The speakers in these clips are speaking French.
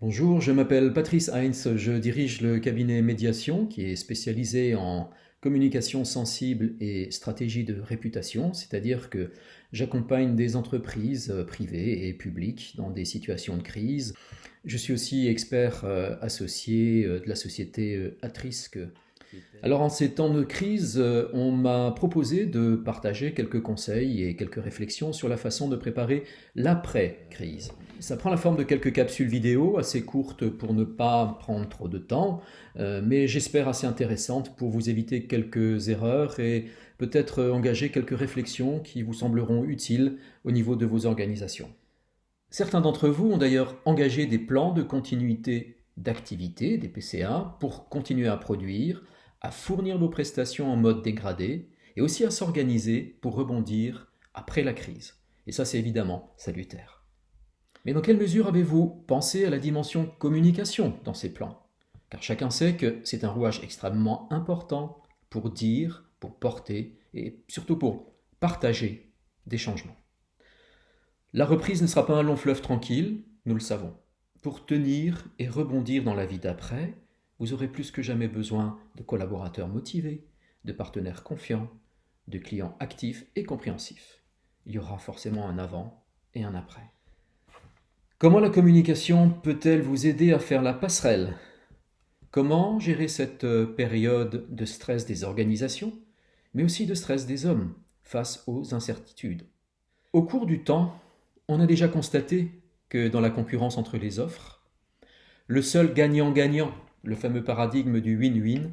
Bonjour, je m'appelle Patrice Heinz, je dirige le cabinet Médiation qui est spécialisé en communication sensible et stratégie de réputation, c'est-à-dire que j'accompagne des entreprises privées et publiques dans des situations de crise. Je suis aussi expert associé de la société Atrisque. Alors en ces temps de crise, on m'a proposé de partager quelques conseils et quelques réflexions sur la façon de préparer l'après-crise. Ça prend la forme de quelques capsules vidéo assez courtes pour ne pas prendre trop de temps, mais j'espère assez intéressantes pour vous éviter quelques erreurs et peut-être engager quelques réflexions qui vous sembleront utiles au niveau de vos organisations. Certains d'entre vous ont d'ailleurs engagé des plans de continuité d'activité, des PCA, pour continuer à produire, à fournir vos prestations en mode dégradé et aussi à s'organiser pour rebondir après la crise. Et ça, c'est évidemment salutaire. Mais dans quelle mesure avez-vous pensé à la dimension communication dans ces plans? Car chacun sait que c'est un rouage extrêmement important pour dire, pour porter et surtout pour partager des changements. La reprise ne sera pas un long fleuve tranquille, nous le savons. Pour tenir et rebondir dans la vie d'après, vous aurez plus que jamais besoin de collaborateurs motivés, de partenaires confiants, de clients actifs et compréhensifs. Il y aura forcément un avant et un après. Comment la communication peut-elle vous aider à faire la passerelle? Comment gérer cette période de stress des organisations, mais aussi de stress des hommes face aux incertitudes? Au cours du temps, on a déjà constaté que dans la concurrence entre les offres, le seul gagnant-gagnant, le fameux paradigme du win-win,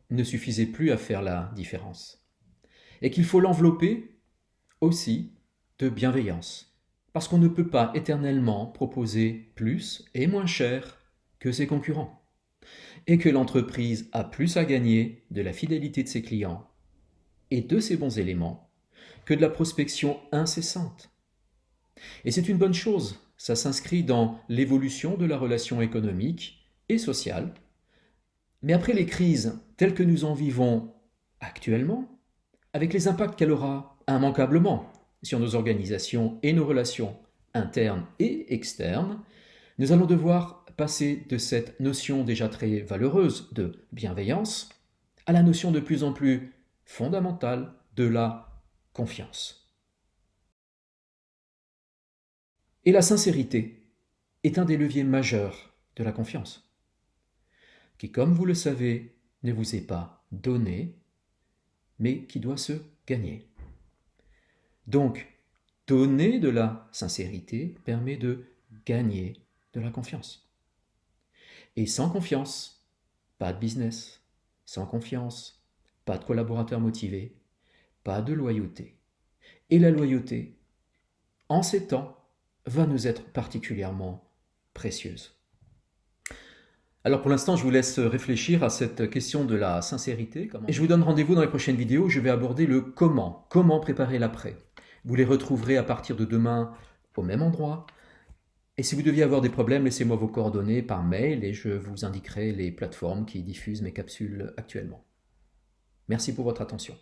ne suffisait plus à faire la différence. Et qu'il faut l'envelopper aussi de bienveillance. Parce qu'on ne peut pas éternellement proposer plus et moins cher que ses concurrents. Et que l'entreprise a plus à gagner de la fidélité de ses clients et de ses bons éléments que de la prospection incessante. Et c'est une bonne chose, ça s'inscrit dans l'évolution de la relation économique et sociale. Mais après les crises telles que nous en vivons actuellement, avec les impacts qu'elle aura immanquablement sur nos organisations et nos relations internes et externes, nous allons devoir passer de cette notion déjà très valeureuse de bienveillance à la notion de plus en plus fondamentale de la confiance. Et la sincérité est un des leviers majeurs de la confiance, qui, comme vous le savez, ne vous est pas donné, mais qui doit se gagner. Donc, donner de la sincérité permet de gagner de la confiance. Et sans confiance, pas de business. Sans confiance, pas de collaborateurs motivés, pas de loyauté. Et la loyauté, en ces temps, va nous être particulièrement précieuse. Alors pour l'instant, je vous laisse réfléchir à cette question de la sincérité. Et je vous donne rendez-vous dans les prochaines vidéos où je vais aborder le comment. Comment préparer l'après. Vous les retrouverez à partir de demain au même endroit. Et si vous deviez avoir des problèmes, laissez-moi vos coordonnées par mail et je vous indiquerai les plateformes qui diffusent mes capsules actuellement. Merci pour votre attention.